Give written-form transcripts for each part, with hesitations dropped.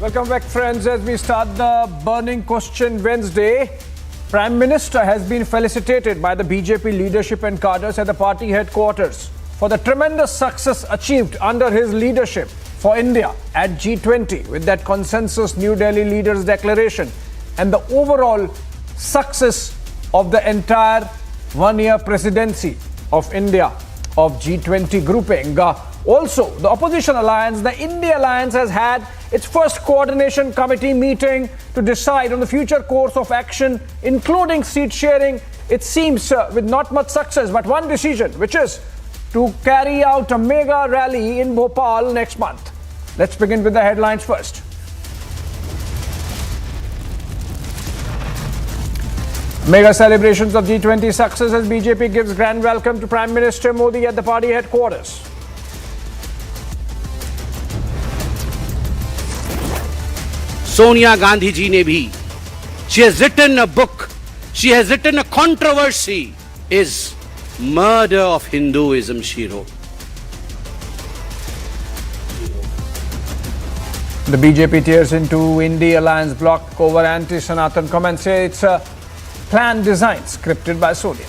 Welcome back, friends. As we start the Burning Question Wednesday, Prime Minister has been felicitated by the BJP leadership and cadres at the party headquarters for the tremendous success achieved under his leadership for India at G20 with that consensus New Delhi leaders declaration and the overall success of the entire one-year presidency of India of G20 grouping. Also, the opposition alliance, the India Alliance, has had its first coordination committee meeting to decide on the future course of action, including seat sharing. It seems with not much success, but one decision, which is to carry out a mega rally in Bhopal next month. Let's begin with the headlines first. Mega celebrations of G20 success as BJP gives grand welcome to Prime Minister Modi at the party headquarters. Sonia Gandhi ji ne bhi, she has written a book, she has written a controversy, is murder of Hinduism, she wrote. The BJP tears into India Alliance bloc over anti-Sanatan comments. Say it's a planned design scripted by Sonia.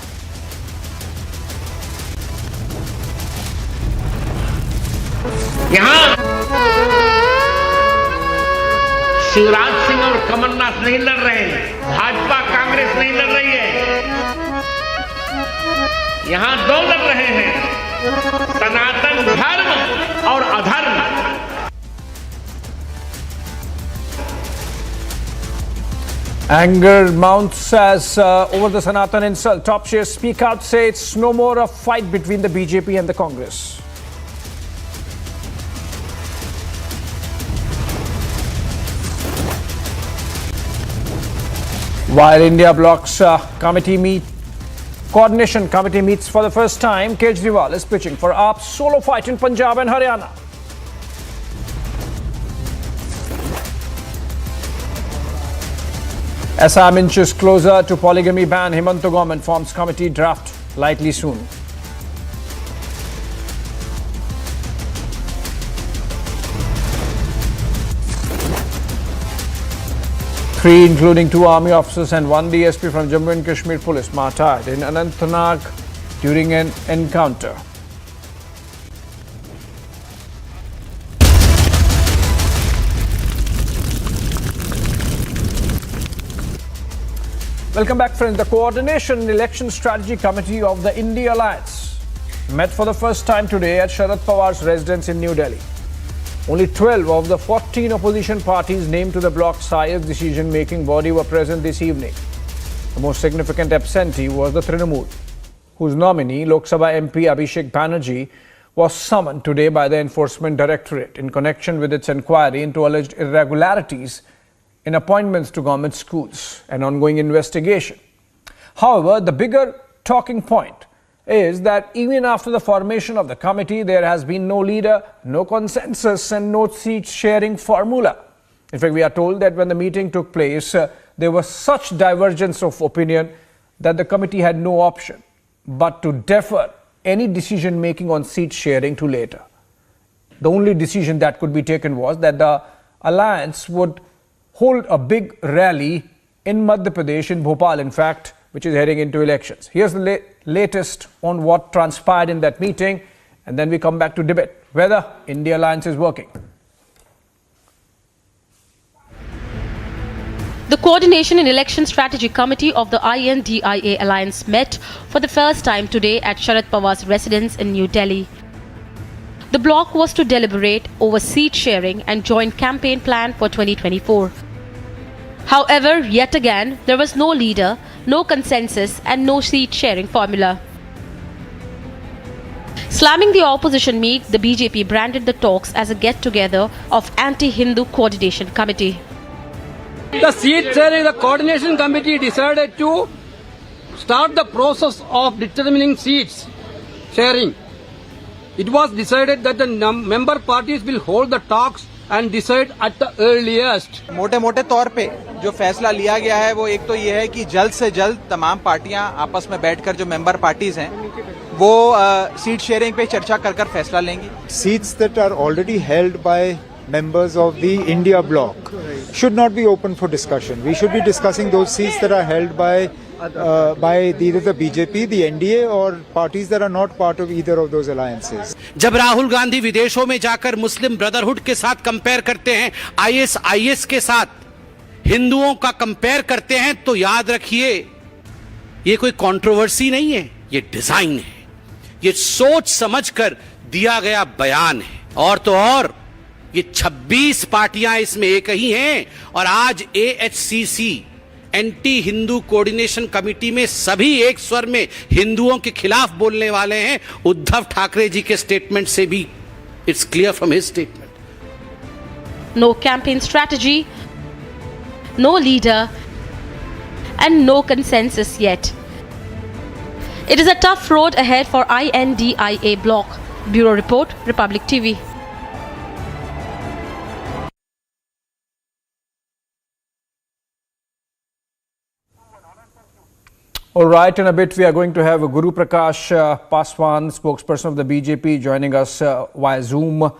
Shivraj Singh और कमलनाथ नहीं लड़ रहे हैं, भाजपा कांग्रेस नहीं लड़ रही है, यहां दो लड़ रहे हैं, सनातन धर्म और अधर्म। Anger mounts as over the Sanatan insult. Top shares speak out, say it's no more a fight between the BJP and the Congress. While India bloc's coordination committee meets for the first time, Kejriwal is pitching for AAP's solo fight in Punjab and Haryana. Assam inches closer to polygamy ban. Himanta government forms committee draft likely soon. Three, including 2 army officers and 1 DSP from Jammu and Kashmir police, martyred in Anantnag during an encounter. Welcome back, friends. The Coordination and Election Strategy Committee of the India Alliance met for the first time today at Sharad Pawar's residence in New Delhi. Only 12 of the 14 opposition parties named to the bloc's highest decision-making body were present this evening. The most significant absentee was the Trinamool, whose nominee, Lok Sabha MP Abhishek Banerjee, was summoned today by the Enforcement Directorate in connection with its inquiry into alleged irregularities in appointments to government schools, an ongoing investigation. However, the bigger talking point is that even after the formation of the committee, there has been no leader, no consensus and no seat sharing formula. In fact, we are told that when the meeting took place, there was such divergence of opinion that the committee had no option but to defer any decision making on seat sharing to later. The only decision that could be taken was that the alliance would hold a big rally in Madhya Pradesh, in Bhopal, in fact, which is heading into elections. Here's the latest on what transpired in that meeting, and then we come back to debate whether India Alliance is working. The Coordination and Election Strategy Committee of the INDIA Alliance met for the first time today at Sharad Pawar's residence in New Delhi. The bloc was to deliberate over seat sharing and joint campaign plan for 2024. However, yet again, there was no leader, no consensus and no seat sharing formula. Slamming the opposition meet, the BJP branded the talks as a get-together of anti-Hindu coordination committee. The seat sharing, the coordination committee decided to start the process of determining seats sharing. It was decided that the member parties will hold the talks and decide at the earliest. मोटे तौर पे जो फैसला लिया गया है वो एक तो ये है कि जल्द से जल्द तमाम पार्टियां आपस में बैठकर जो मेंबर पार्टीज हैं वो सीट शेयरिंग पे चर्चा कर फैसला लेंगी. Seats that are already held by members of the India bloc should not be open for discussion. We should be discussing those seats that are held by either the BJP, the NDA or parties that are not part of either of those alliances. जब राहुल गांधी विदेशों में जाकर मुस्लिम brotherhood के साथ compare करते हैं, IS के साथ हिंदुओं का कंपेयर करते हैं, तो याद रखिए ये कोई कंट्रोवर्सी नहीं है, ये डिजाइन है, ये सोच समझकर दिया गया बयान है। और तो और ये 26 पार्टियां इसमें एक ही हैं और आज AHCC anti Hindu coordination committee में सभी एक स्वर में हिंदुओं के खिलाफ बोलने वाले हैं। उद्धव ठाकरे जी के स्टेटमेंट से भी it's clear from his statement. No campaign strategy, no leader, and no consensus yet. It is a tough road ahead for INDIA bloc. Bureau Report, Republic TV. All right, in a bit we are going to have Guru Prakash Paswan, spokesperson of the BJP, joining us via Zoom.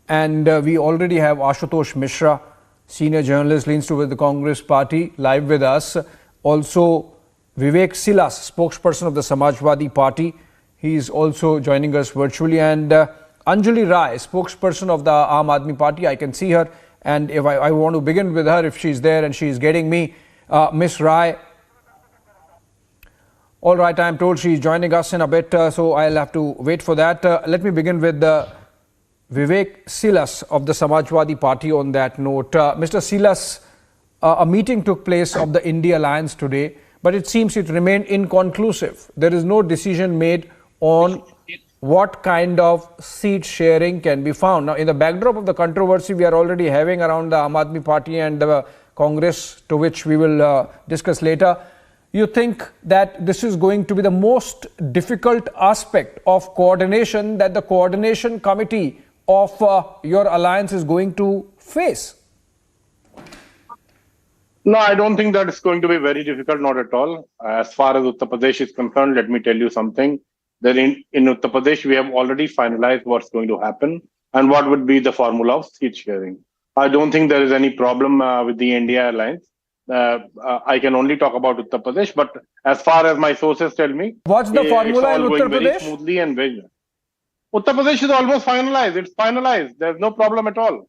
And we already have Ashutosh Mishra, senior journalist, leans towards the Congress party, live with us. Also, Vivek Silas, spokesperson of the Samajwadi Party. He is also joining us virtually. And Anjali Rai, spokesperson of the Aam Aadmi Party. I can see her. And if I want to begin with her, if she's there and she's getting me. Miss Rai. All right, I am told she's joining us in a bit, so I'll have to wait for that. Let me begin with Vivek Silas of the Samajwadi Party on that note. Mr. Silas, a meeting took place of the India Alliance today, but it seems it remained inconclusive. There is no decision made on what kind of seat sharing can be found. Now, in the backdrop of the controversy we are already having around the Aam Aadmi Party and the Congress, to which we will discuss later, you think that this is going to be the most difficult aspect of coordination that the coordination committee of your alliance is going to face? No, I don't think that it's going to be very difficult, not at all. As far as Uttar Pradesh is concerned, let me tell you something. That in Uttar Pradesh, we have already finalized what's going to happen and what would be the formula of seat sharing. I don't think there is any problem with the India alliance. I can only talk about Uttar Pradesh, but as far as my sources tell me, what's the formula in Uttar Pradesh? Very smoothly and very well. Uttar Pradesh is almost finalized. It's finalized. There's no problem at all.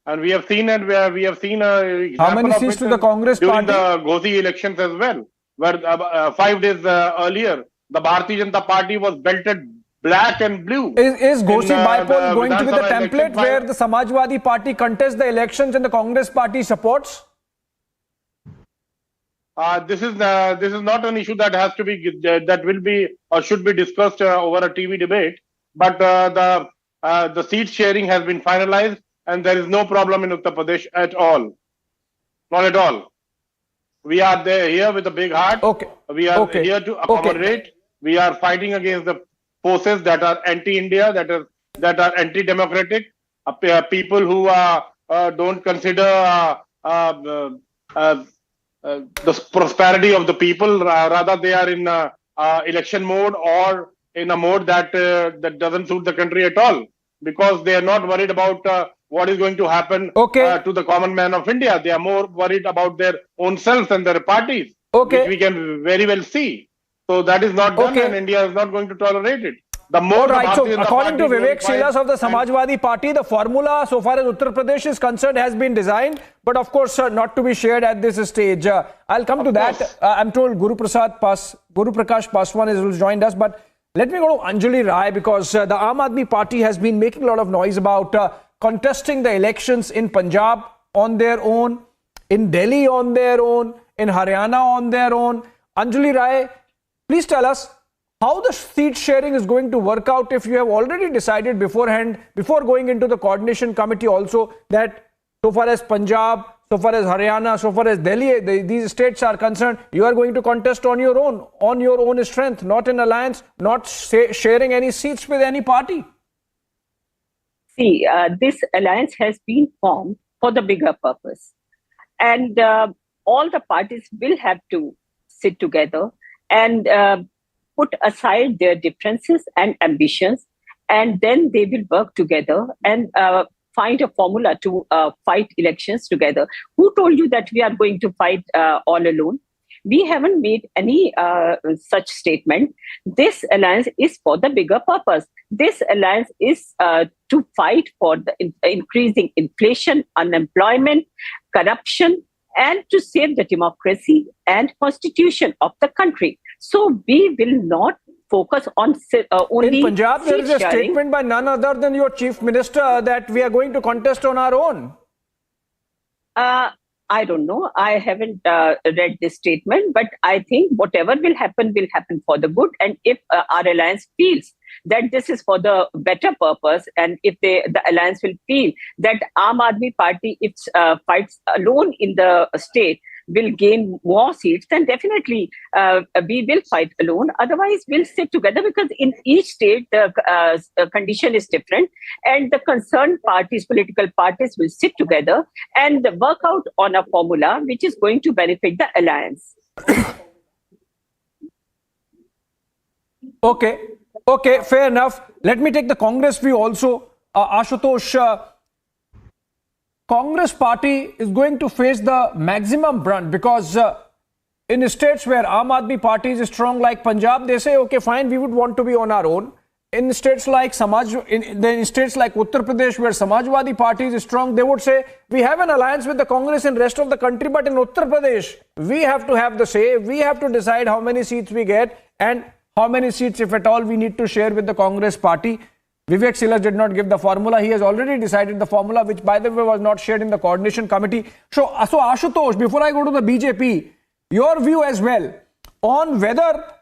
And we have seen it. We have seen how many seats to the Congress during party? the Ghazi elections as well, where 5 days earlier the Bharatiya Janata Party was belted black and blue. Is Ghazi bypoll going to be the template where the Samajwadi Party contests the elections and the Congress party supports? This is not an issue that has to be that will be or should be discussed over a TV debate. But the seat sharing has been finalized, and there is no problem in Uttar Pradesh at all. Not at all. We are there here with a big heart. Okay. We are here to accommodate. Okay. We are fighting against the forces that are anti-India, that are anti-democratic, people who don't consider the prosperity of the people. Rather, they are in election mode or in a mode that doesn't suit the country at all, because they are not worried about what is going to happen to the common man of India. They are more worried about their own selves and their parties, which we can very well see. So that is not done, and India is not going to tolerate it. The more so according to Vivek Silas of the Samajwadi Party, the formula so far as Uttar Pradesh is concerned has been designed, but of course not to be shared at this stage. I'll come to that. I'm told Guru Prakash Paswan has joined us, but let me go to Anjali Rai, because the Aam Aadmi Party has been making a lot of noise about contesting the elections in Punjab on their own, in Delhi on their own, in Haryana on their own. Anjali Rai, please tell us how the seat sharing is going to work out if you have already decided beforehand, before going into the coordination committee also, that so far as Punjab, so far as Haryana, so far as Delhi, these states are concerned, you are going to contest on your own strength, not in alliance, not sharing any seats with any party. See, this alliance has been formed for the bigger purpose. And all the parties will have to sit together and put aside their differences and ambitions, and then they will work together and find a formula to fight elections together. Who told you that we are going to fight all alone? We haven't made any such statement. This alliance is for the bigger purpose. This alliance is to fight for the increasing inflation, unemployment, corruption, and to save the democracy and constitution of the country. So we will not focus on only in Punjab. There is a sharing. statement by none other than your chief minister that we are going to contest on our own. I don't know. I haven't read this statement, but I think whatever will happen for the good. And if our alliance feels that this is for the better purpose, and if the alliance will feel that Aam Aadmi Party, if fights alone in the state, will gain more seats, then definitely we will fight alone. Otherwise, we'll sit together, because in each state the condition is different, and the concerned parties, political parties, will sit together and work out on a formula which is going to benefit the alliance. Okay, fair enough. Let me take the Congress view also. Ashutosh, Congress party is going to face the maximum brunt, because in states where Aam Aadmi Party is strong like Punjab, they say, okay, fine, we would want to be on our own. In states like in states like Uttar Pradesh, where Samajwadi Party is strong, they would say, we have an alliance with the Congress in rest of the country, but in Uttar Pradesh, we have to have the say. We have to decide how many seats we get and how many seats, if at all, we need to share with the Congress party. Vivek Silas did not give the formula. He has already decided the formula, which, by the way, was not shared in the coordination committee. So Ashutosh, before I go to the BJP, your view as well on whether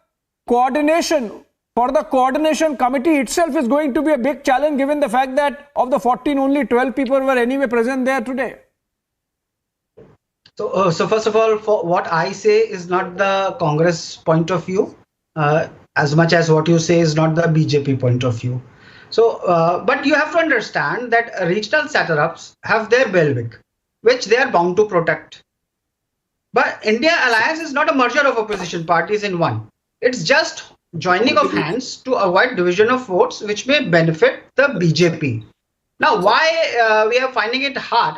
coordination for the coordination committee itself is going to be a big challenge, given the fact that of the 14, only 12 people were anyway present there today. So first of all, for what I say is not the Congress point of view, as much as what you say is not the BJP point of view. So, but you have to understand that regional setups have their bailiwick, which they are bound to protect. But India Alliance is not a merger of opposition parties in one. It's just joining of hands to avoid division of votes, which may benefit the BJP. Now, why we are finding it hard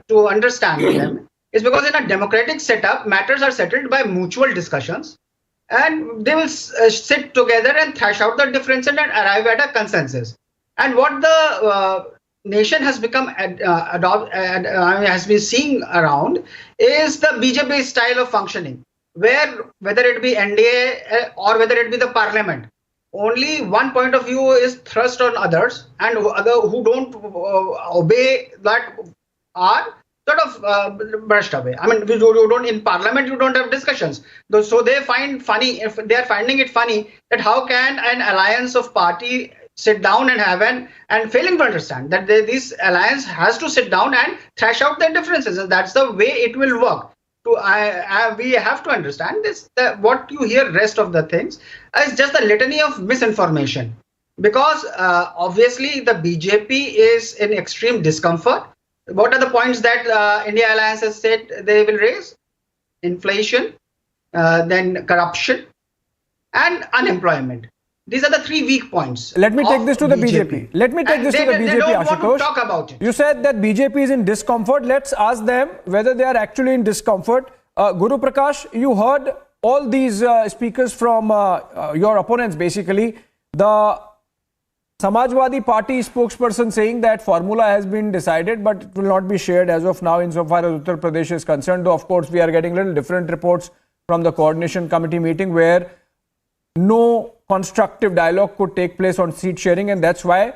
to understand them is because in a democratic setup, matters are settled by mutual discussions. And they will sit together and thrash out the differences and arrive at a consensus. And what the nation has become has been seeing around is the BJP style of functioning, where whether it be NDA or whether it be the parliament, only one point of view is thrust on others, and other who don't obey that are sort of brushed away. I mean, you don't in parliament, you don't have discussions. So they find funny, if they are finding it funny, that how can an alliance of party sit down and have and failing to understand that this alliance has to sit down and thrash out their differences, and that's the way it will work. We have to understand this, that what you hear rest of the things is just a litany of misinformation, because obviously the BJP is in extreme discomfort. What are the points that India Alliance has said they will raise? Inflation, then corruption, and unemployment. These are the three weak points. Let me take this to the BJP. Let me take this to the BJP, They don't Ashutosh. want to talk about it. You said that BJP is in discomfort. Let's ask them whether they are actually in discomfort. Guru Prakash, you heard all these speakers from your opponents, basically. The Samajwadi Party spokesperson saying that formula has been decided, but it will not be shared as of now insofar as Uttar Pradesh is concerned. Though, of course, we are getting little different reports from the coordination committee meeting where no constructive dialogue could take place on seat sharing, and that's why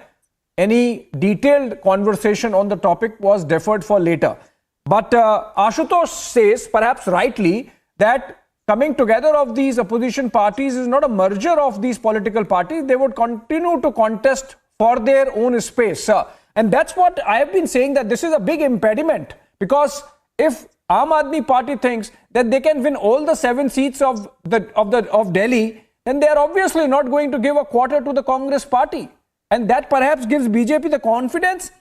any detailed conversation on the topic was deferred for later. But Ashutosh says, perhaps rightly, that coming together of these opposition parties is not a merger of these political parties. They would continue to contest for their own space. And that's what I have been saying, that this is a big impediment, because if Aam Aadmi Party thinks that they can win all the 7 seats of Delhi, then they are obviously not going to give a quarter to the Congress party. And that perhaps gives BJP the confidence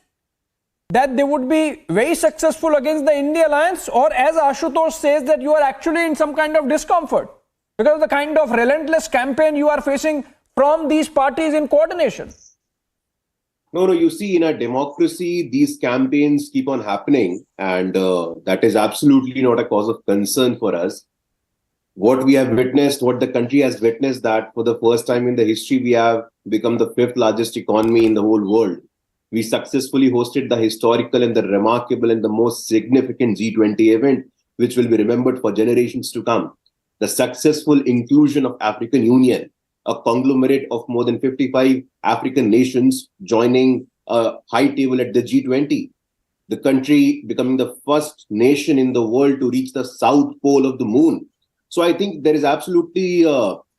that they would be very successful against the India Alliance, or as Ashutosh says, that you are actually in some kind of discomfort because of the kind of relentless campaign you are facing from these parties in coordination. No, you see, in a democracy, these campaigns keep on happening, and that is absolutely not a cause of concern for us. What we have witnessed, what the country has witnessed, that for the first time in the history, we have become the 5th largest economy in the whole world. We successfully hosted the historical and the remarkable and the most significant G20 event, which will be remembered for generations to come. The successful inclusion of African Union, a conglomerate of more than 55 African nations joining a high table at the G20. The country becoming the first nation in the world to reach the south pole of the moon. So I think there is absolutely,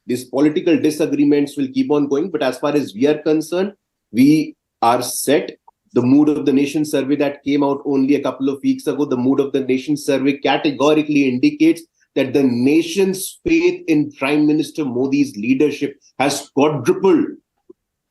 these political disagreements will keep on going. But as far as we are concerned, we are set. The Mood of the Nation survey that came out only a couple of weeks ago, the Mood of the Nation survey categorically indicates that the nation's faith in Prime Minister Modi's leadership has quadrupled.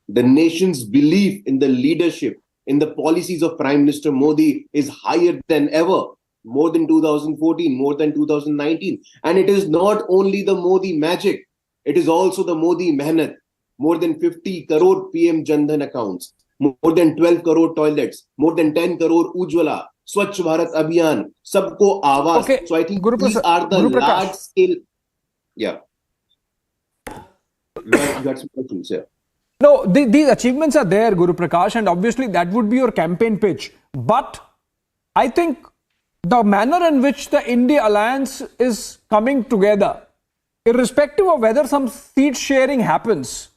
The nation's belief in the leadership, in the policies of Prime Minister Modi is higher than ever, more than 2014, more than 2019. And it is not only the Modi magic, it is also the Modi mehnat. More than 50 crore PM Jan-Dhan accounts, more than 12 crore toilets, more than 10 crore Ujjwala, Swachh Bharat Abhiyan, Sabko Awaaz. Okay. So I think Guru these are the large scale. Yeah. You got some questions, yeah. No, these achievements are there, Guru Prakash, and obviously that would be your campaign pitch. But I think the manner in which the India alliance is coming together, irrespective of whether some seat sharing happens,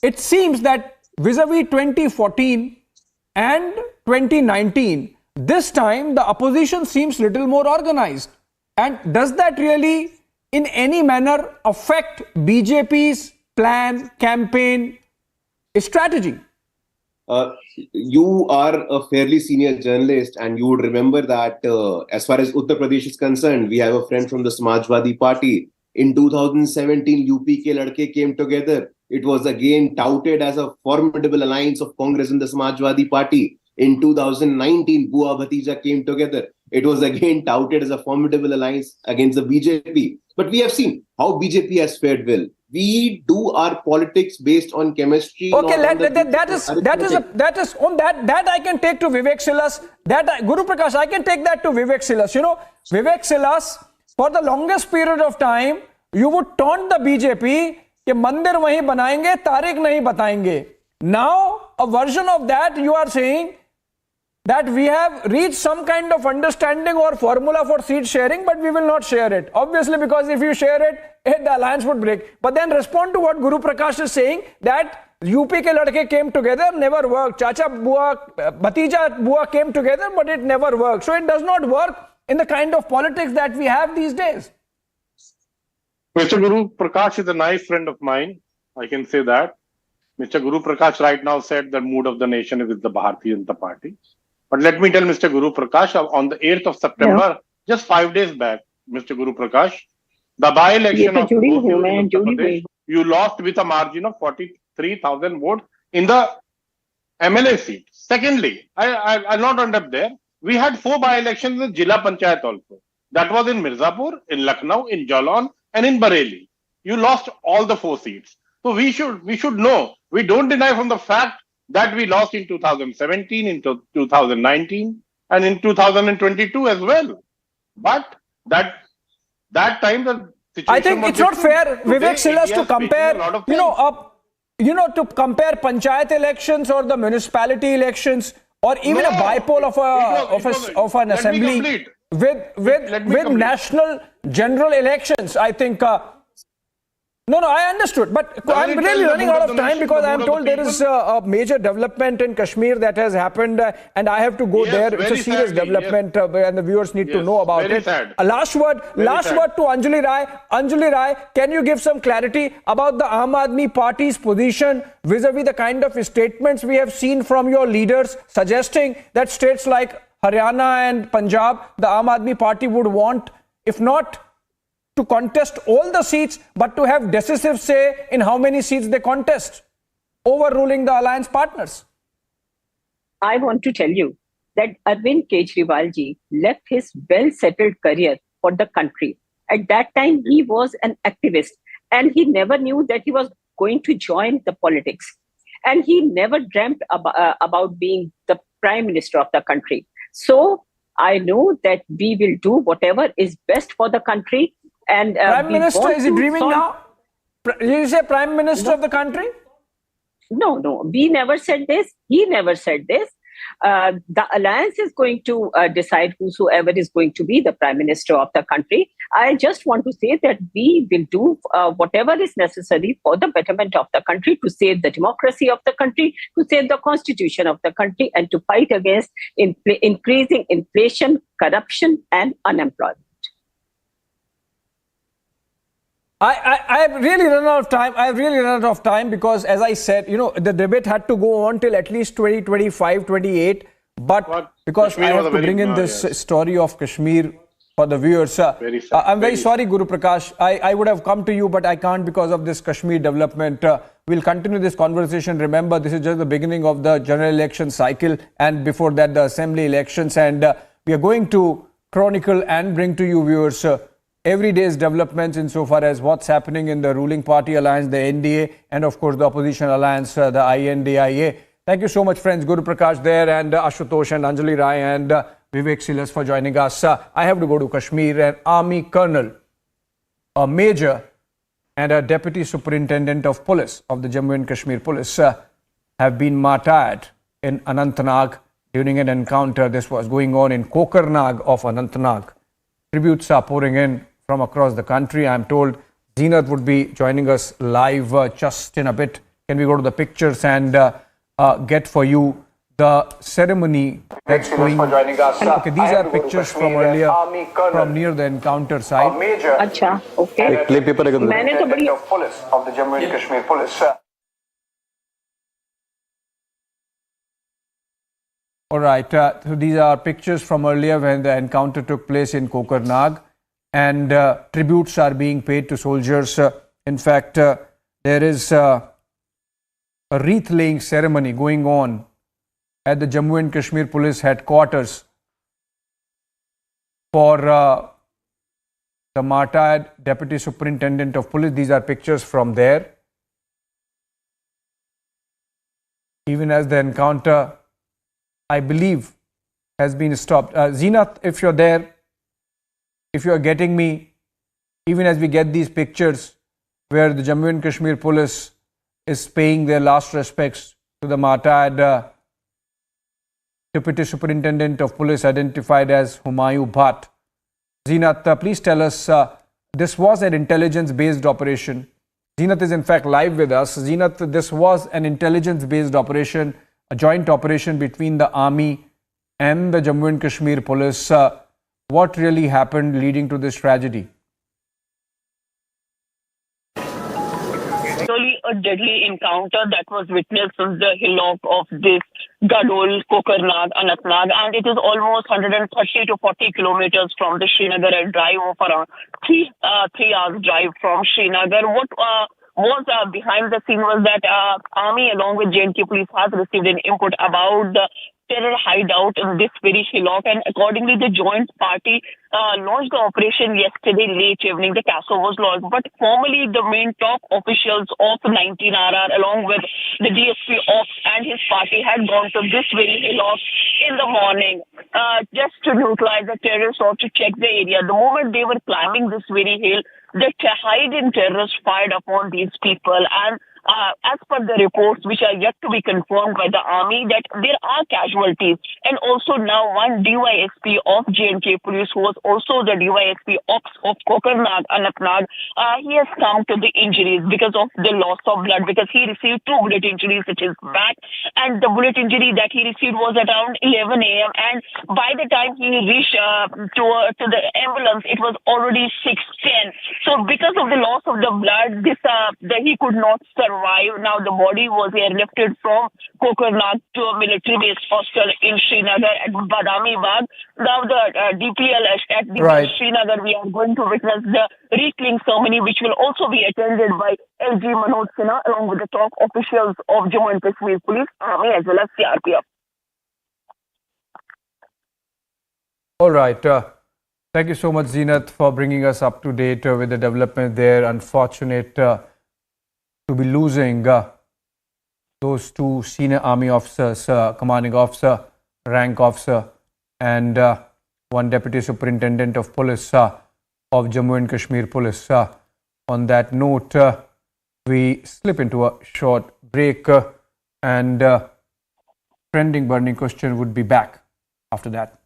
it seems that vis-a-vis 2014 and 2019, this time the opposition seems little more organized. And does that really in any manner affect BJP's plan, campaign, strategy? You are a fairly senior journalist, and you would remember that as far as Uttar Pradesh is concerned, we have a friend from the Samajwadi Party. In 2017, UP ke ladke came together. It was again touted as a formidable alliance of Congress and the Samajwadi Party. In 2019, Bua Bhatija came together. It was again touted as a formidable alliance against the BJP. But we have seen how BJP has fared well. We do our politics based on chemistry. Okay, that is on that I can take to Vivek Silas. Guru Prakash, I can take that to Vivek Silas. You know, Vivek Silas, for the longest period of time, you would taunt the BJP कि मंदिर वहीं बनाएंगे, तारीख नहीं बताएंगे. Now, a version of that, you are saying that we have reached some kind of understanding or formula for seat sharing, but we will not share it. Obviously, because if you share it, the alliance would break. But then respond to what Guru Prakash is saying, that UP ke ladke came together, never worked. Chacha Bua, Bhatija Bua came together, but it never worked. So it does not work in the kind of politics that we have these days. Mr. Guru Prakash is a nice friend of mine. I can say that. Mr. Guru Prakash right now said the mood of the nation is with the Bharatiya Janata Party. But let me tell Mr. Guru Prakash, on the 8th of September, just 5 days back, Mr. Guru Prakash, the by-election of Uttar Pradesh, you lost with a margin of 43,000 votes in the MLA seat. Secondly, I'll not end up there. We had 4 by-elections in Jila Panchayat also. That was in Mirzapur, in Lucknow, in Jalan, and in Bareilly. You lost all the 4 seats. So we should know. We don't deny from the fact that we lost in 2017, in 2019, and in 2022 as well. But that time the situation, I think it's not fair, Vivek Silas, to compare, to compare panchayat elections or the municipality elections or even a bipole of an assembly with national general elections. I think no, I understood, but I'm really running out of time because I'm told there is a major development in Kashmir that has happened, and I have to go there. It's a serious development, and the viewers need to know about it. Last word to Anjali Rai. Anjali Rai, can you give some clarity about the Aam Aadmi Party's position vis-a-vis the kind of statements we have seen from your leaders suggesting that states like Haryana and Punjab, the Aam Aadmi Party would want, if not to contest all the seats, but to have decisive say in how many seats they contest, overruling the alliance partners? I want to tell you that Arvind Kejriwal ji left his well-settled career for the country. At that time, he was an activist and he never knew that he was going to join the politics. and he never dreamt about being the prime minister of the country. So I know that we will do whatever is best for the country. And Prime Minister, is he dreaming now? Did you say Prime Minister of the country? No, we never said this. He never said this. The alliance is going to decide whosoever is going to be the prime minister of the country. I just want to say that we will do whatever is necessary for the betterment of the country, to save the democracy of the country, to save the constitution of the country, and to fight against increasing inflation, corruption, and unemployment. I have really run out of time. I have really run out of time because, as I said, the debate had to go on till at least 2025, 28. But because Kashmir I have was to a bring very- in this yes. story of Kashmir for the viewers. Very sad. I'm very Very sorry, Guru Prakash. I would have come to you, but I can't because of this Kashmir development. We'll continue this conversation. Remember, this is just the beginning of the general election cycle, and before that, the assembly elections. And we are going to chronicle and bring to you, viewers, every day's developments insofar as what's happening in the ruling party alliance, the NDA, and of course the opposition alliance, the INDIA. Thank you so much, friends. Guru Prakash there, and Ashutosh and Anjali Rai and Vivek Silas for joining us. I have to go to Kashmir. An army colonel, a major, and a deputy superintendent of police of the Jammu and Kashmir police have been martyred in Anantnag during an encounter. This was going on in Kokarnag of Anantnag. Tributes are pouring in from across the country. I'm told Zeenat would be joining us live just in a bit. Can we go to the pictures and get for you the ceremony that's going on? Okay, these are pictures from earlier, from near the encounter site. अच्छा, okay. मैंने तो बड़ी police of the Jammu and Kashmir police. All right, so these are pictures from earlier when the encounter took place in Kokarnag, and tributes are being paid to soldiers. In fact, there is a wreath-laying ceremony going on at the Jammu and Kashmir police headquarters for the martyred deputy superintendent of police. These are pictures from there. Even as the encounter, I believe, has been stopped. Zeenat, if you're there, if you're getting me, even as we get these pictures where the Jammu and Kashmir police is paying their last respects to the martyred deputy superintendent of police identified as Humayun Bhatt. Zeenat, please tell us, this was an intelligence-based operation. Zeenat is in fact live with us. Zeenat, this was an intelligence-based operation, a joint operation between the army and the Jammu and Kashmir police. What really happened leading to this tragedy? Actually, a deadly encounter that was witnessed since the hillock of this Gadol, Kokarnag, Anantnag, and it is almost 130 to 40 kilometers from the Srinagar, a drive of around 3 hours drive from Srinagar. What was behind the scene was that army along with J&K police has received an input about the terror hideout in this very hillock, and accordingly the joint party launched the operation yesterday late evening. The castle was launched, but formally the main top officials of 19RR along with the DSP of and his party had gone to this very hillock in the morning just to neutralize the terrorists or to check the area. The moment they were climbing this very hill, the hidden terrorists fired upon these people, and as per the reports which are yet to be confirmed by the army, that there are casualties. And also now one DYSP of J&K police, who was also the DYSP of Kokarnag, Anantnag, he has come to the injuries because of the loss of blood, because he received 2 bullet injuries which is back, and the bullet injury that he received was at around 11 a.m. and by the time he reached to the ambulance, it was already 6:10. So because of the loss of the blood, he could not survive. Now the body was airlifted from Kokarnag to a military base hospital in Srinagar at Badami Bagh. Now the DPL at the Srinagar, we are going to witness the wreath-laying ceremony, which will also be attended by LG Manoj Sinha along with the top officials of Jammu and Kashmir Police, Army as well as CRPF. All right. Thank you so much, Zeenat, for bringing us up to date with the development there. Unfortunate to be losing those two senior army officers, commanding officer, rank officer, and one deputy superintendent of police of Jammu and Kashmir police. On that note, we slip into a short break and trending burning question would be back after that.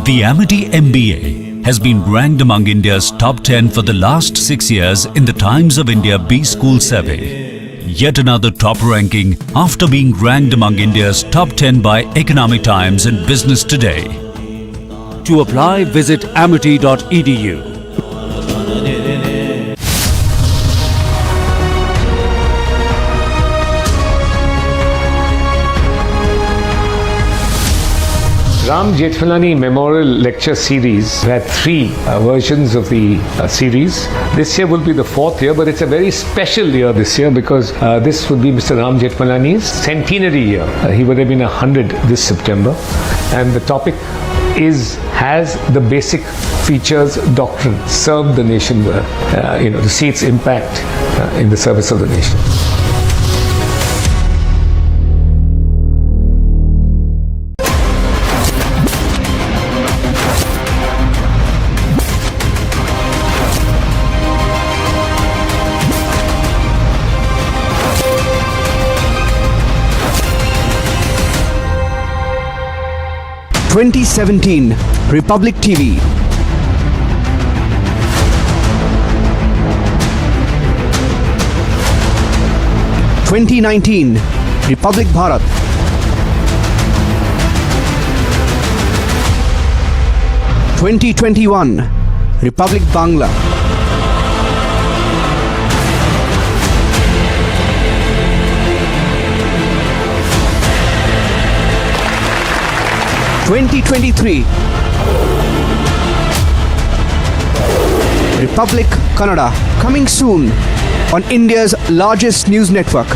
The Amity MBA has been ranked among India's top 10 for the last 6 years in the Times of India B-School survey. Yet another top ranking after being ranked among India's top 10 by Economic Times and Business Today. To apply, visit amity.edu. Ram Jethmalani Memorial Lecture Series had 3 versions of the series. This year will be the 4th year, but it's a very special year this year because this would be Mr. Ram Jethmalani's centenary year. He would have been 100 this September, and the topic has the basic features doctrine: serve the nation well, to see its impact in the service of the nation. (2017) Republic TV. 2019 Republic Bharat. 2021 Republic Bangla. 2023 Republic Kannada, coming soon on India's largest news network.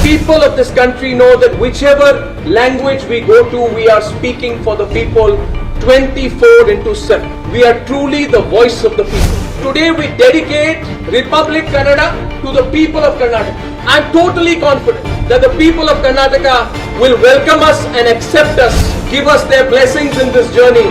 People of this country know that whichever language we go to, we are speaking for the people 24/7. We are truly the voice of the people. Today we dedicate Republic Kannada to the people of Karnataka. I am totally confident that the people of Karnataka will welcome us and accept us, give us their blessings in this journey.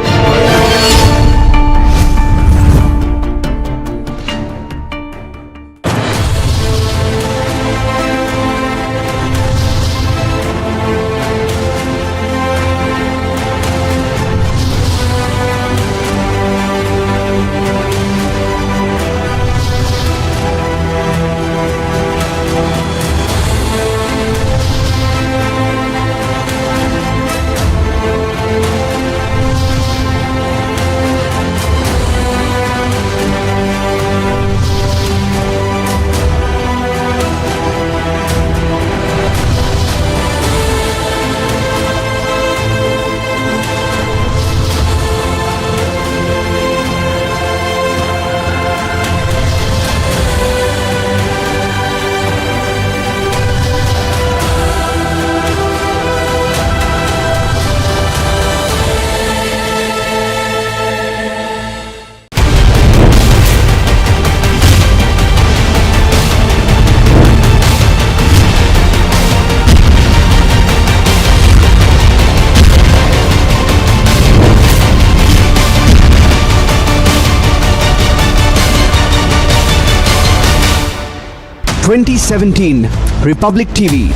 (2017) Republic TV.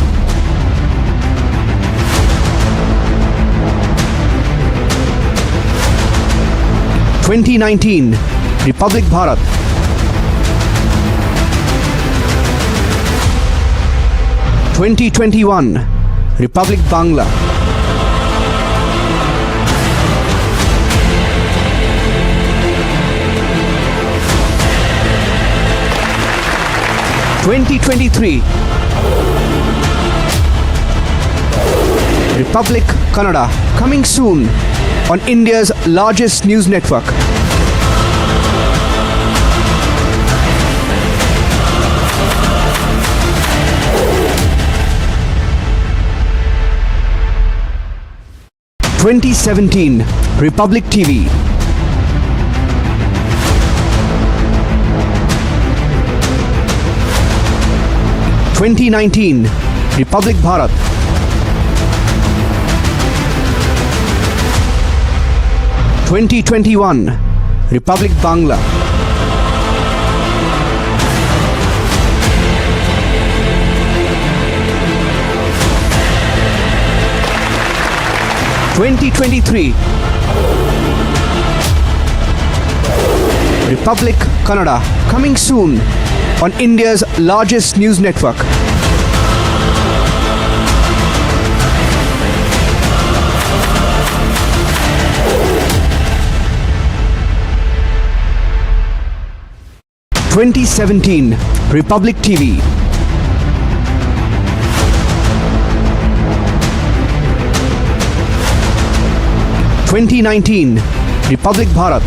2019 Republic Bharat. 2021 Republic Bangla. 2023 Republic Kannada, coming soon on India's largest news network. 2017 Republic TV. 2019 Republic Bharat. 2021 Republic Bangla. 2023 Republic Kannada, coming soon on India's largest news network. (2017) Republic TV. 2019 Republic Bharat.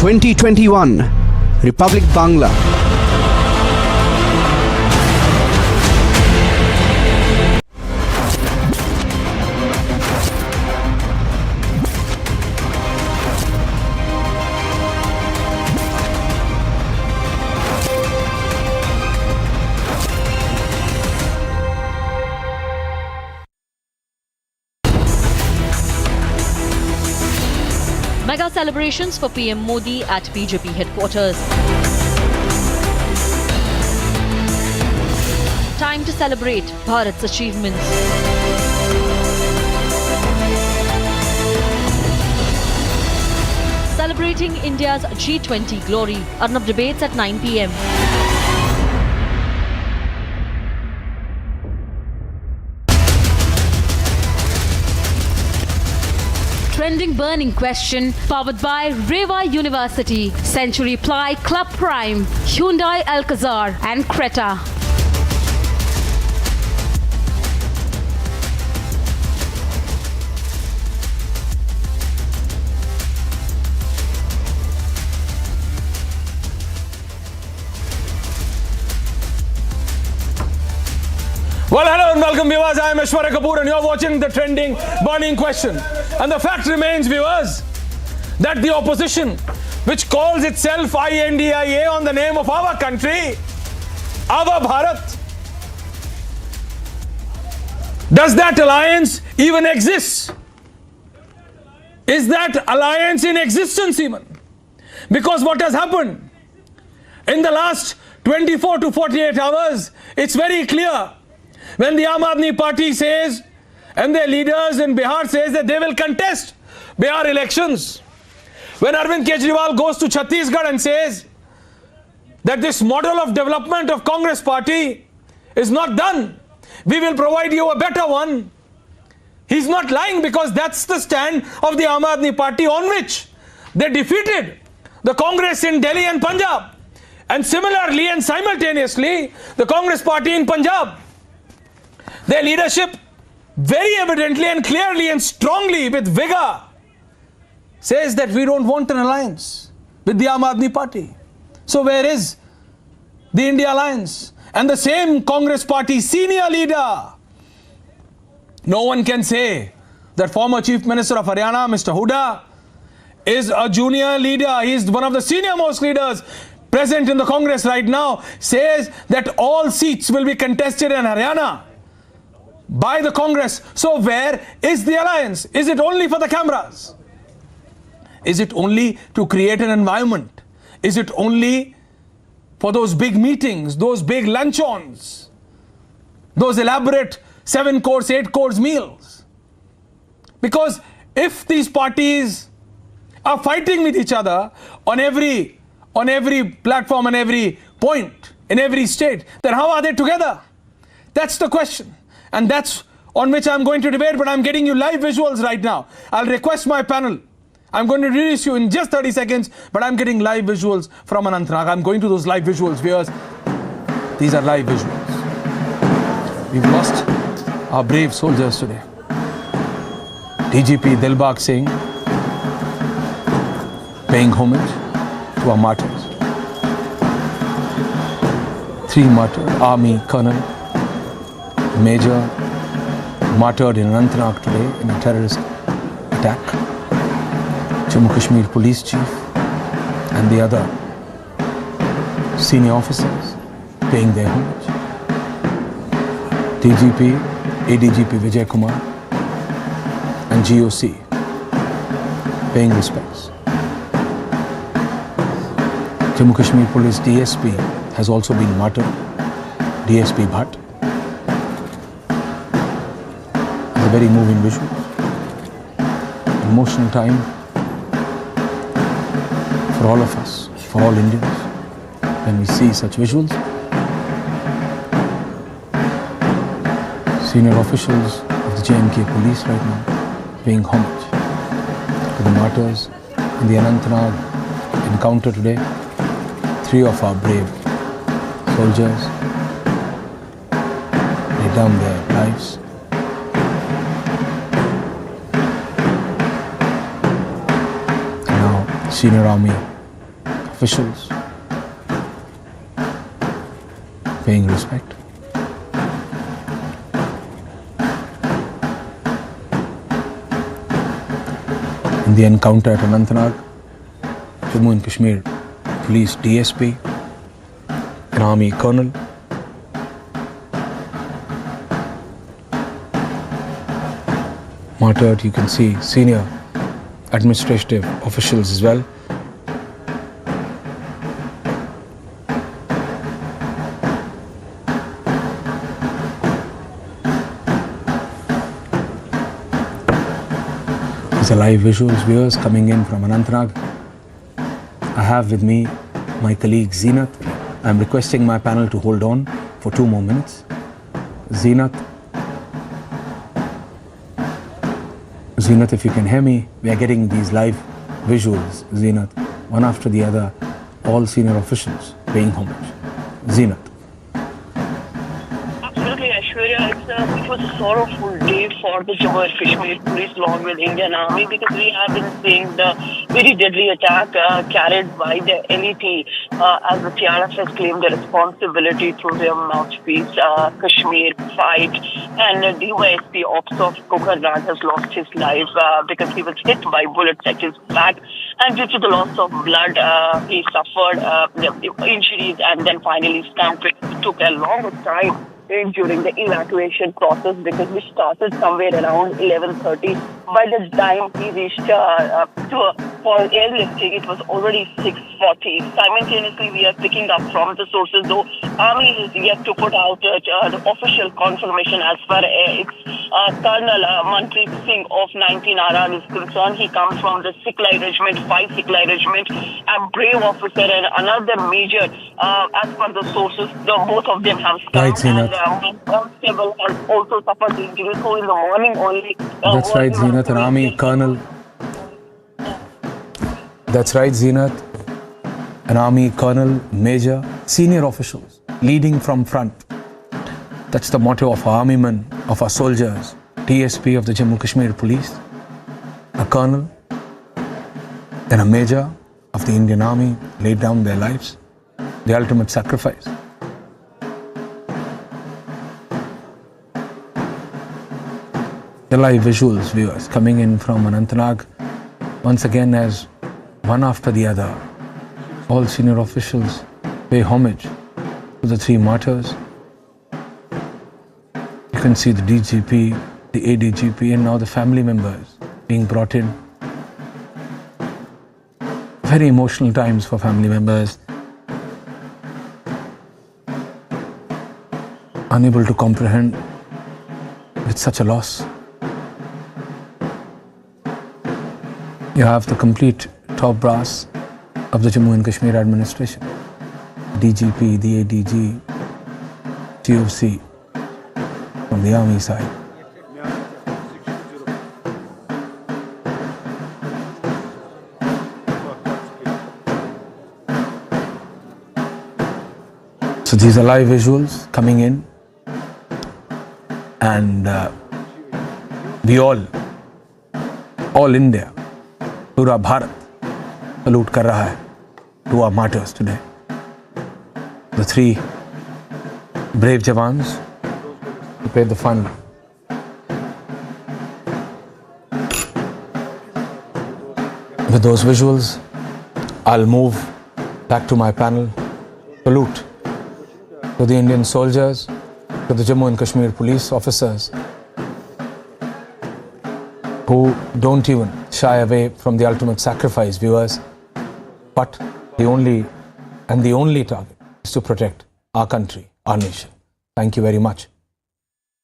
2021 Republic Bangla. Mega celebrations for PM Modi at BJP headquarters. Time to celebrate Bharat's achievements. Celebrating India's G20 glory. Arnab debates at 9 p.m. Trending burning question powered by Reva University, Century Ply, Club Prime, Hyundai Alcazar and Creta. Well, hello and welcome, viewers. I am Aishwarya Kapoor and you're watching the trending burning question. And the fact remains, viewers, that the opposition, which calls itself INDIA on the name of our country, our Bharat, does that alliance even exist? Is that alliance in existence even? Because what has happened in the last 24 to 48 hours, it's very clear. When the Aam Aadmi Party says, and their leaders in Bihar says that they will contest Bihar elections. When Arvind Kejriwal goes to Chhattisgarh and says that this model of development of Congress Party is not done, we will provide you a better one. He's not lying, because that's the stand of the Aam Aadmi Party, on which they defeated the Congress in Delhi and Punjab. And similarly and simultaneously, the Congress Party in Punjab, their leadership very evidently and clearly and strongly with vigor says that we don't want an alliance with the Aam Aadmi Party. So where is the India alliance? And the same Congress Party senior leader, no one can say that former Chief Minister of Haryana, Mr. Huda, is a junior leader. He is one of the senior most leaders present in the Congress right now, says that all seats will be contested in Haryana by the Congress. So where is the alliance? Is it only for the cameras? Is it only to create an environment? Is it only for those big meetings, those big luncheons, those elaborate 7-course, 8-course meals? Because if these parties are fighting with each other on every platform, on every point, in every state, then how are they together? That's the question. And that's on which I'm going to debate, but I'm getting you live visuals right now. I'll request my panel. I'm going to release you in just 30 seconds, but I'm getting live visuals from Anantnag. I'm going to those live visuals, viewers. These are live visuals. We've lost our brave soldiers today. DGP Dilbagh Singh paying homage to our martyrs. 3 martyrs, Army Colonel, major martyred in Anantnag today in a terrorist attack. Jammu Kashmir police chief and the other senior officers paying their homage. DGP, ADGP Vijay Kumar and GOC paying respects. Jammu Kashmir Police DSP has also been martyred, DSP Bhatt. It's a very moving visual, emotional time for all of us, for all Indians, when we see such visuals. Senior officials of the J&K police right now paying homage to the martyrs in the Anantnag encounter today. 3 of our brave soldiers laid down their lives. And now senior army officials paying respect. In the encounter at Anantnag, Jammu and Kashmir Police DSP, an army colonel, martyred. You can see senior administrative officials as well. These are live visuals, viewers, coming in from Anantnag. I have with me my colleague Zeenat. I'm requesting my panel to hold on for 2 more minutes. Zeenat, if you can hear me, we are getting these live visuals, Zeenat, one after the other, all senior officials paying homage. Zeenat. Absolutely, Aishwarya. It was a sorrowful day for the Jammu and Kashmir Police along with Indian Army, because we have been seeing the very deadly attack carried by the LET as the TRF has claimed the responsibility through their mouthpiece, Kashmir Fight, and the DYSP Ops of Kokarnag has lost his life because he was hit by bullets at his back, and due to the loss of blood, he suffered injuries and then finally stampeded. It took a long time during the evacuation process because we started somewhere around 11:30. By the time he reached for airlifting, it was already 6:40. Simultaneously, we are picking up from the sources, though Army is yet to put out the official confirmation as far as Colonel Manpreet Singh of 19 RR is concerned. He comes from the Siklai Regiment, 5 Siklai Regiment, a brave officer and another major. As per the sources, both of them have Right, and constable has also suffered injuries. So in the morning only. That's right, Zeenat, an army colonel. That's right, Zeenat, an army colonel, major, senior officials leading from front. That's the motto of our army men, of our soldiers. DSP of the Jammu Kashmir Police, a colonel, then a major of the Indian Army laid down their lives, the ultimate sacrifice. The live visuals, viewers, coming in from Anantnag, once again as one after the other, all senior officials pay homage to the 3 martyrs. You can see the DGP, the ADGP, and now the family members being brought in. Very emotional times for family members, unable to comprehend with such a loss. You have the complete top brass of the Jammu and Kashmir administration, DGP, the ADG, GOC from the army side. So these are live visuals coming in, and we all India, पूरा Bharat salute कर रहा है to our martyrs today. The 3 brave jawans You paid the fund. With those visuals, I'll move back to my panel. Salute to the Indian soldiers, to the Jammu and Kashmir police officers who don't even shy away from the ultimate sacrifice, viewers. But the only target is to protect our country, our nation. Thank you very much.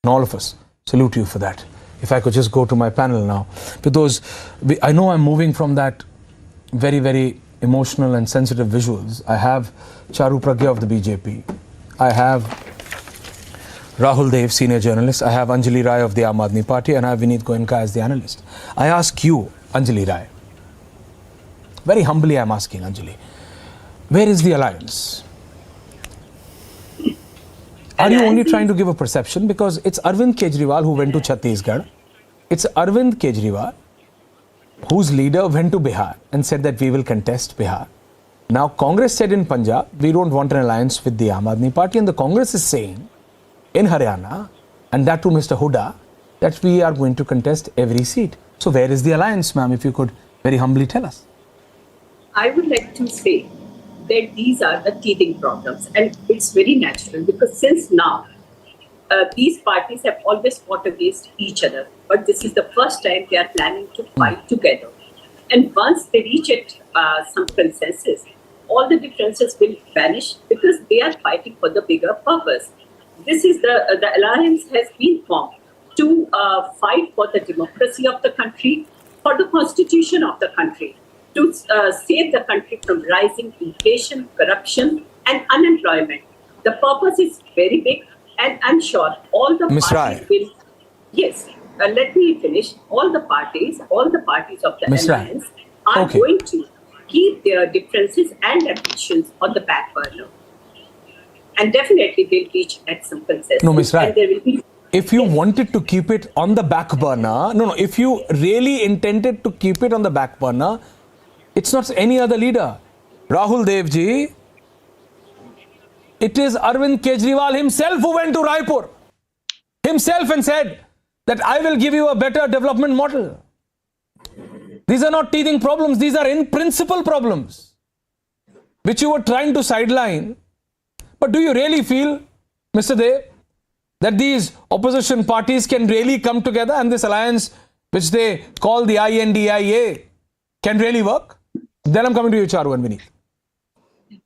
And all of us salute you for that. If I could just go to my panel now. Because I know I'm moving from that very, very emotional and sensitive visuals. I have Charu Pragya of the BJP. I have Rahul Dev, senior journalist. I have Anjali Rai of the Aam Aadmi Party, and I have Vineet Goenka as the analyst. I ask you, Anjali Rai, very humbly I'm asking Anjali, where is the alliance? Are you only trying to give a perception? Because it's Arvind Kejriwal who went to Chhattisgarh. It's Arvind Kejriwal whose leader went to Bihar and said that we will contest Bihar. Now Congress said in Punjab, we don't want an alliance with the Aam Aadmi Party, and the Congress is saying in Haryana, and that to Mr. Huda, that we are going to contest every seat. So where is the alliance, ma'am, if you could very humbly tell us? I would like to say that these are the teething problems, and it's very natural because since now these parties have always fought against each other, but this is the first time they are planning to fight together. And once they reach some consensus, all the differences will vanish because they are fighting for the bigger purpose. This is the alliance has been formed to fight for the democracy of the country, for the constitution of the country, to save the country from rising inflation, corruption, and unemployment. The purpose is very big, and I'm sure all the parties will. Yes, let me finish. All the parties of the alliance are going to keep their differences and ambitions on the back burner, and definitely they'll reach at some consensus. No, Ms. Rai. And there will be. If you wanted to keep it on the back burner, if you really intended to keep it on the back burner, it's not any other leader. Rahul Dev ji, it is Arvind Kejriwal himself who went to Raipur himself and said that I will give you a better development model. These are not teething problems, these are in principle problems which you were trying to sideline. But do you really feel, Mr. Dev, that these opposition parties can really come together and this alliance, which they call the INDIA, can really work? Then I'm coming to you, Charu and Vineet.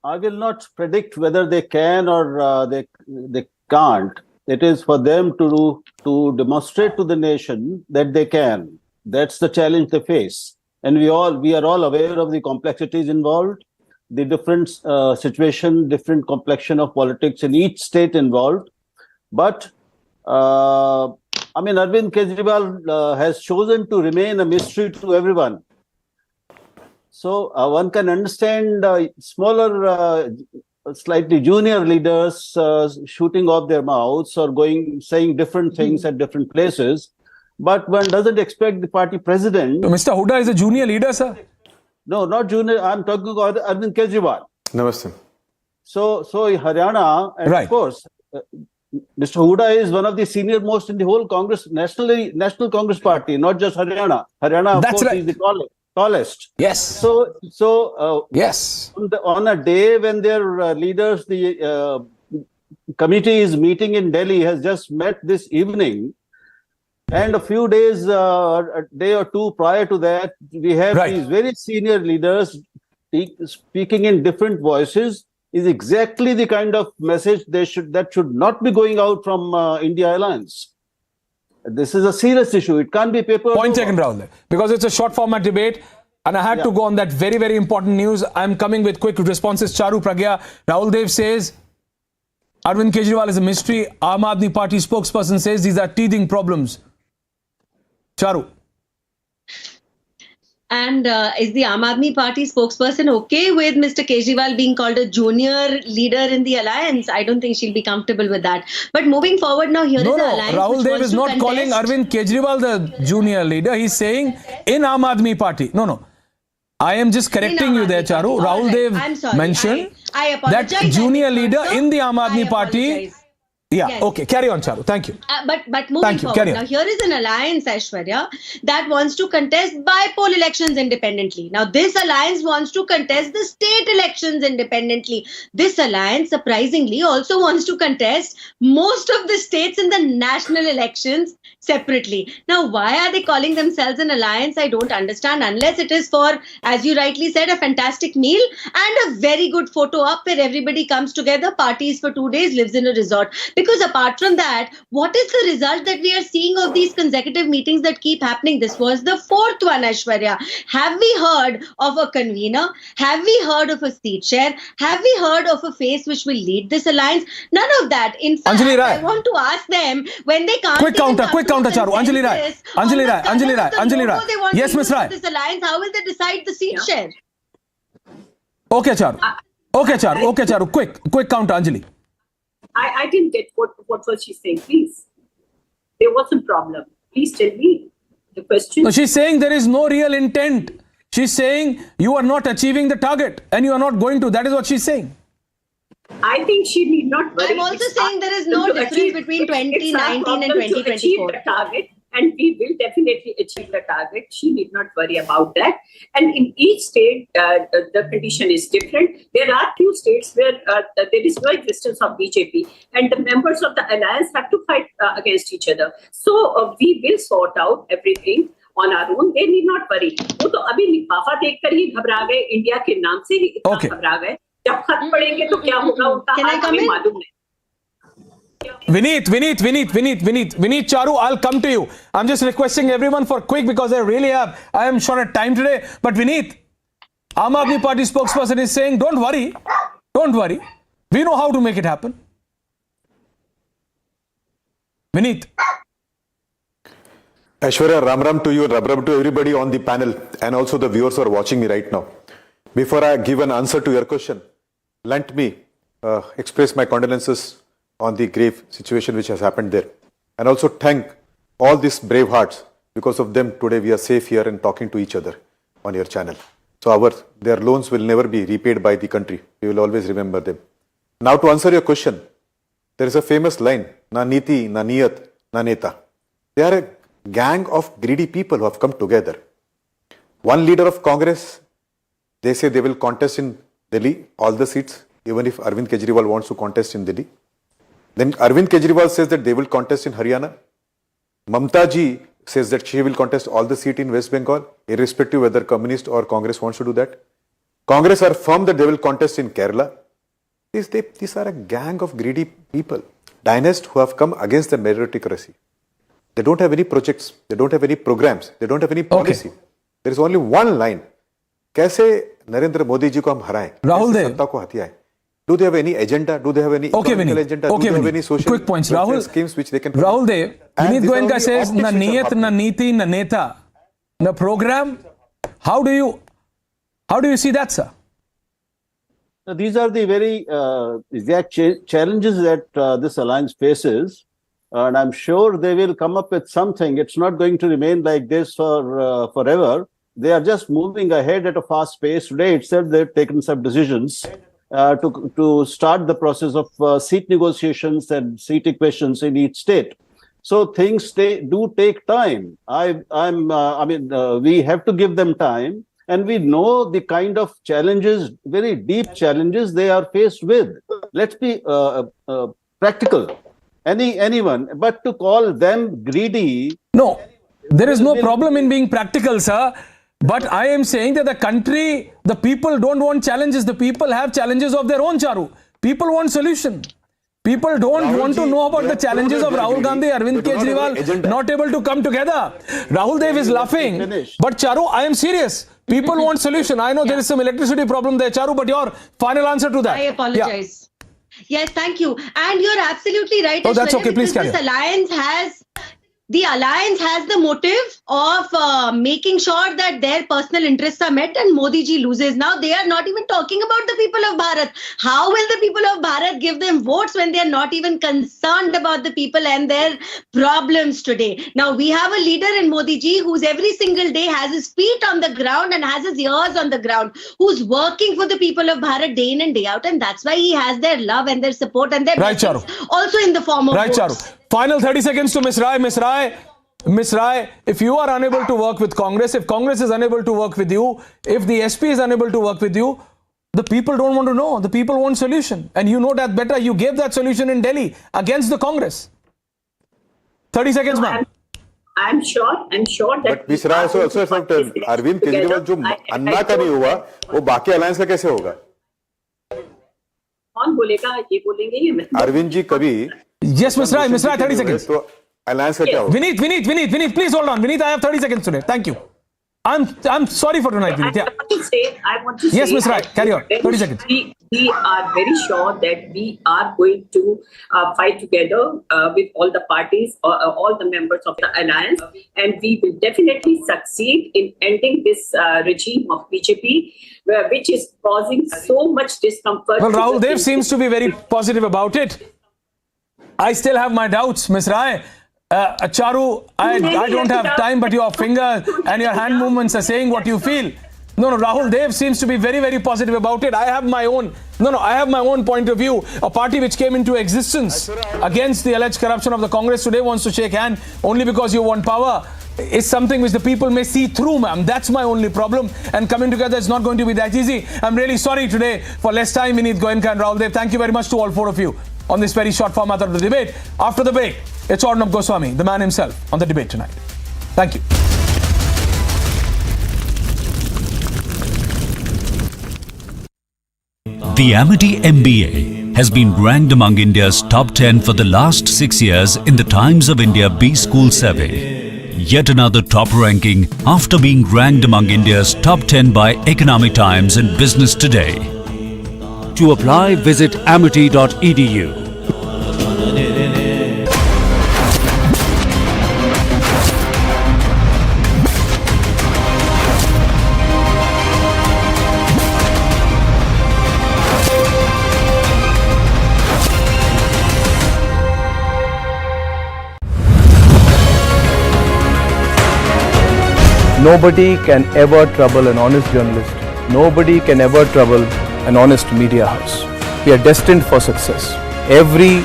I will not predict whether they can or they can't. It is for them to demonstrate to the nation that they can. That's the challenge they face. And we are all aware of the complexities involved, the different situation, different complexion of politics in each state involved. But, Arvind Kejriwal has chosen to remain a mystery to everyone. So one can understand smaller, slightly junior leaders shooting off their mouths or saying different things at different places. But one doesn't expect the party president. So Mr. Huda is a junior leader, sir? No, not junior. I'm talking about Arvind Kejriwal. Namaste. So Haryana, and of course, Mr. Huda is one of the senior most in the whole Congress, National Congress Party, not just Haryana. Haryana, of course, is the tallest. Yes. So yes. On a day when their leaders, the committee is meeting in Delhi, has just met this evening, and a few days, a day or two prior to that, we have these very senior leaders speaking in different voices. Is exactly the kind of message that should not be going out from India Alliance. This is a serious issue. It can't be paper. Point taken, Rahul. Because it's a short format debate, and I had to go on that very, very important news. I'm coming with quick responses. Charu Pragya, Rahul Dev says Arvind Kejriwal is a mystery. Aam Aadmi Party spokesperson says these are teething problems. Charu. And is the Aam Aadmi Party spokesperson okay with Mr. Kejriwal being called a junior leader in the alliance? I don't think she'll be comfortable with that. But moving forward now, here is the alliance. Rahul Dev is not calling Arvind Kejriwal the junior leader. He's saying in Aam Aadmi Party. No. I am just correcting you there, Charu. Rahul Dev mentioned that junior leader in the Aam Aadmi Party Yeah, Yes. okay, carry on, Charu. Thank you. But moving Thank you. forward, Carry on. now here is an alliance, Aishwarya, that wants to contest by-poll elections independently. Now this alliance wants to contest the state elections independently. This alliance, surprisingly, also wants to contest most of the states in the national elections separately. Now, why are they calling themselves an alliance? I don't understand, unless it is for, as you rightly said, a fantastic meal and a very good photo op where everybody comes together, parties for 2 days, lives in a resort. Because apart from that, what is the result that we are seeing of these consecutive meetings that keep happening? This was the fourth one, Aishwarya. Have we heard of a convener? Have we heard of a seat share? Have we heard of a face which will lead this alliance? None of that. In fact, Anjali Rai. I want to ask them, when they can't Quick even counter, come to a Charu. Anjali Rai. consensus Anjali on the Rai. colour Anjali of Rai. the Anjali logo Rai. they want Yes, to Miss use Rai. for this alliance, how will they decide the seat share? Okay, Charu. Okay, Charu. Okay, Charu. Quick counter, Anjali. I didn't get what was she saying, please. There was some problem. Please tell me the question. No, she's saying there is no real intent. She's saying you are not achieving the target and you are not going to. That is what she's saying. I think she need not worry. I'm also saying there is no difference between 2019 and 2024. To achieve the target, and we will definitely achieve the target. She need not worry about that. And in each state, the condition is different. There are few states where there is no existence of BJP, and the members of the alliance have to fight against each other. So we will sort out everything on our own. They need not worry. वो तो अभी लिफाफा देखकर ही घबरा गए, India के नाम से ही इतना घबरा गए. जब खत पढ़ेंगे तो क्या होगा उनका हाल हमें मालूम नहीं. Vineet, Charu, I'll come to you. I'm just requesting everyone for quick because I am short of time today. But Vineet, Aam Aadmi Party spokesperson is saying, don't worry. We know how to make it happen. Vineet. Aishwarya, Ram to you, Ram to everybody on the panel and also the viewers who are watching me right now. Before I give an answer to your question, let me express my condolences on the grave situation which has happened there. And also thank all these brave hearts. Because of them, today we are safe here and talking to each other on your channel. So their loans will never be repaid by the country. We will always remember them. Now to answer your question, there is a famous line, na niti, na niyat, na neta. They are a gang of greedy people who have come together. One leader of Congress, they say they will contest in Delhi, all the seats, even if Arvind Kejriwal wants to contest in Delhi. Then Arvind Kejriwal says that they will contest in Haryana. Mamta ji says that she will contest all the seats in West Bengal, irrespective whether Communist or Congress wants to do that. Congress are firm that they will contest in Kerala. These are a gang of greedy people, dynasts who have come against the meritocracy. They don't have any projects, they don't have any programs, they don't have any policy. Okay. There is only one line. कैसे नरेंद्र मोदी जी को हम हराएं? Rahul Dev. सत्ता को हथियाएं? Do they have any agenda? Do they have any economical agenda? Do they have any social quick points, Rahul, schemes which they can... Rahul Dev, Vineet Goenka says, na niyat, na niti, na neta, na program. How do you see that, sir? Now, these are the very exact challenges that this alliance faces. And I'm sure they will come up with something. It's not going to remain like this for forever. They are just moving ahead at a fast pace. Today itself, they've taken some decisions to start the process of seat negotiations and seat equations in each state. So things do take time. We have to give them time, and we know the kind of challenges, very deep challenges they are faced with. Let's be practical. Anyone, but to call them greedy. No, there is no problem in being practical, sir. But I am saying that the country, the people don't want challenges. The people have challenges of their own, Charu. People want solution. People don't want to know about the challenges of Rahul Gandhi, Arvind Kejriwal, not able to come together. Rahul Dev is laughing. But Charu, I am serious. People want solution. I know there is some electricity problem there, Charu, but your final answer to that. I apologize. Yeah. Yes, thank you. And you're absolutely right. Oh, that's okay. Please carry on. This alliance has... The alliance has the motive of making sure that their personal interests are met and Modi ji loses. Now they are not even talking about the people of Bharat. How will the people of Bharat give them votes when they are not even concerned about the people and their problems today? Now we have a leader in Modi ji who's every single day has his feet on the ground and has his ears on the ground, who's working for the people of Bharat day in and day out, and that's why he has their love and their support and their blessings also in the form of votes. Charu. Final 30 seconds to Ms. Rai. Ms. Rai, if you are unable to work with Congress, if Congress is unable to work with you, if the SP is unable to work with you, the people don't want to know. The people want solution. And you know that better. You gave that solution in Delhi against the Congress. 30 seconds, ma'am. I'm sure that. But Ms. Rai also said Arvind Kejriwal जो अन्ना का नहीं हुआ, वो बाकी alliance का कैसे होगा? कौन बोलेगा? ये बोलेंगे ये अरविंद जी कभी. Yes, Ms. Rai, 30 seconds. तो alliance का क्या होगा? Vineet, please hold on. Vineet, I have 30 seconds today. Thank you. I'm sorry for tonight, Vineet. Yeah. I want to say. Yes, Ms. Rai, carry on. 30 seconds. We are very sure that we are going to fight together with all the parties, all the members of the alliance, and we will definitely succeed in ending this regime of BJP, which is causing so much discomfort. Well, Rahul Dev seems to be very positive about it. I still have my doubts, Ms. Rai. Charu, I don't have time, but your finger and your hand movements are saying what you feel. No, Rahul Dev seems to be very, very positive about it. I have my own point of view. A party which came into existence against the alleged corruption of the Congress today wants to shake hand only because you want power. Is something which the people may see through, ma'am. That's my only problem. And coming together is not going to be that easy. I'm really sorry today for less time. Vineet Goenka and Rahul Dev. Thank you very much to all four of you on this very short format of the debate. After the break, it's Arnab Goswami, the man himself, on the debate tonight. Thank you. The Amity MBA has been ranked among India's top 10 for the last 6 years in the Times of India B-School Survey. Yet another top ranking after being ranked among India's top 10 by Economic Times and Business Today. To apply, visit amity.edu. Nobody can ever trouble an honest journalist. Nobody can ever trouble an honest media house. We are destined for success. Every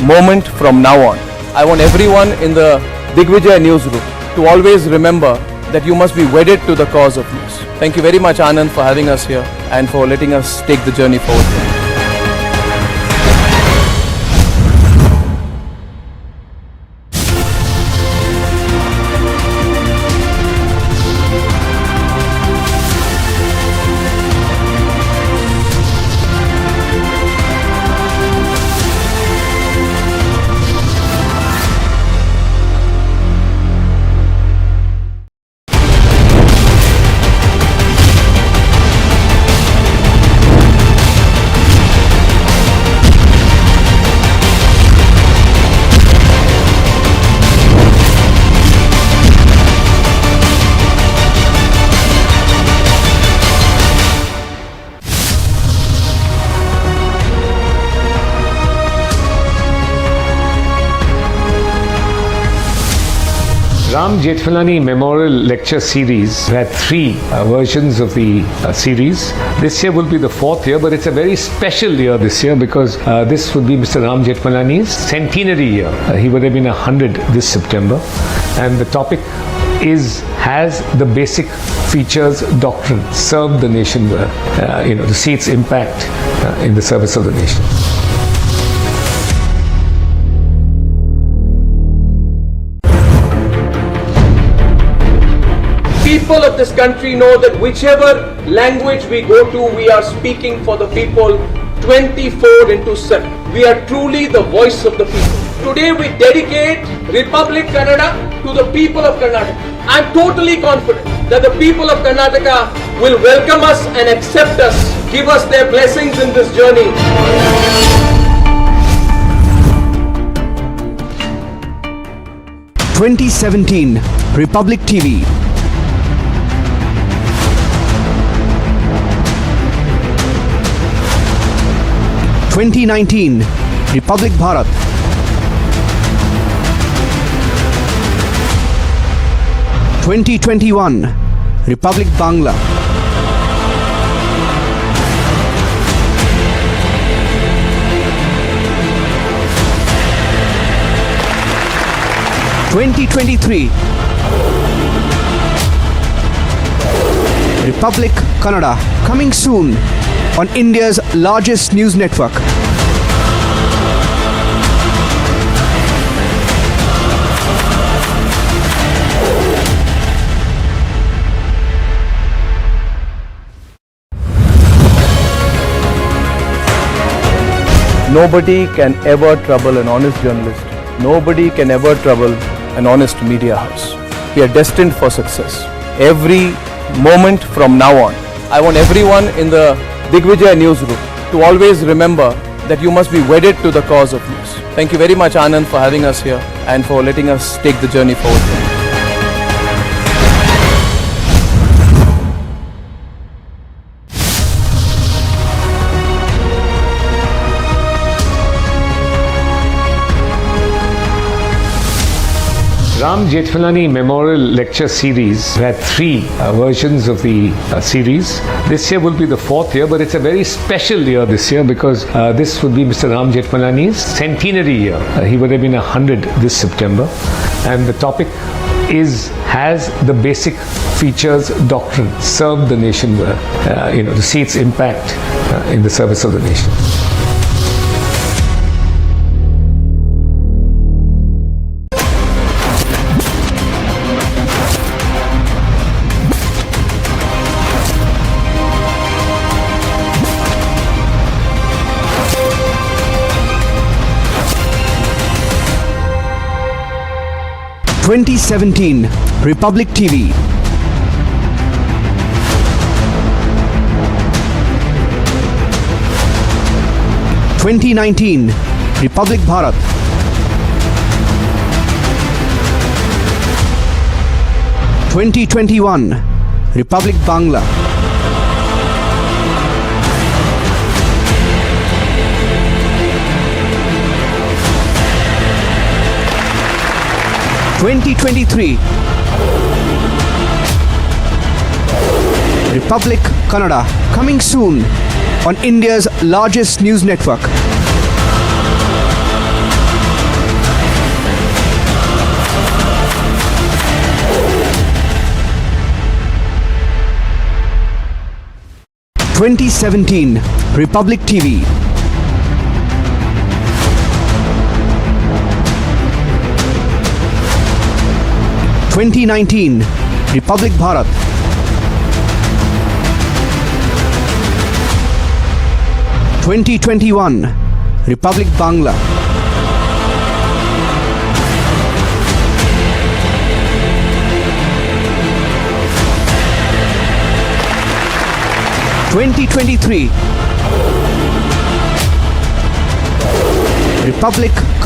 moment from now on, I want everyone in the Digvijay newsroom to always remember that you must be wedded to the cause of news. Thank you very much, Anand, for having us here and for letting us take the journey forward. Jethmalani Memorial Lecture Series. We had 3 versions of the series. This year will be the 4th year, but it's a very special year this year because this would be Mr. Ram Jethmalani's centenary year. He would have been 100 this September. And the topic has the basic features doctrine, serve the nation well, to see its impact in the service of the nation. People of this country know that whichever language we go to, we are speaking for the people 24/7. We are truly the voice of the people. Today we dedicate Republic Kannada to the people of Karnataka. I am totally confident that the people of Karnataka will welcome us and accept us, give us their blessings in this journey. 2017 Republic TV. 2019 Republic Bharat. 2021 Republic Bangla. 2023 Republic Kannada, coming soon on India's largest news network. Nobody can ever trouble an honest journalist. Nobody can ever trouble an honest media house. We are destined for success. Every moment from now on, I want everyone in the Digvijay newsroom to always remember that you must be wedded to the cause of news. Thank you very much, Anand, for having us here and for letting us take the journey forward. Ram Jethmalani Memorial Lecture Series had three versions of the series. This year will be the fourth year, but it's a very special year this year because this would be Mr. Ram Jethmalani's centenary year. He would have been 100 this September, and the topic has the basic features doctrine: serve the nation well, to see its impact in the service of the nation. '17 Republic TV. 2019 Republic Bharat. 2021 Republic Bangla. 2023 Republic Kannada, coming soon on India's largest news network. '17 Republic TV. 2019 Republic Bharat. 2021 Republic Bangla. 2023 Republic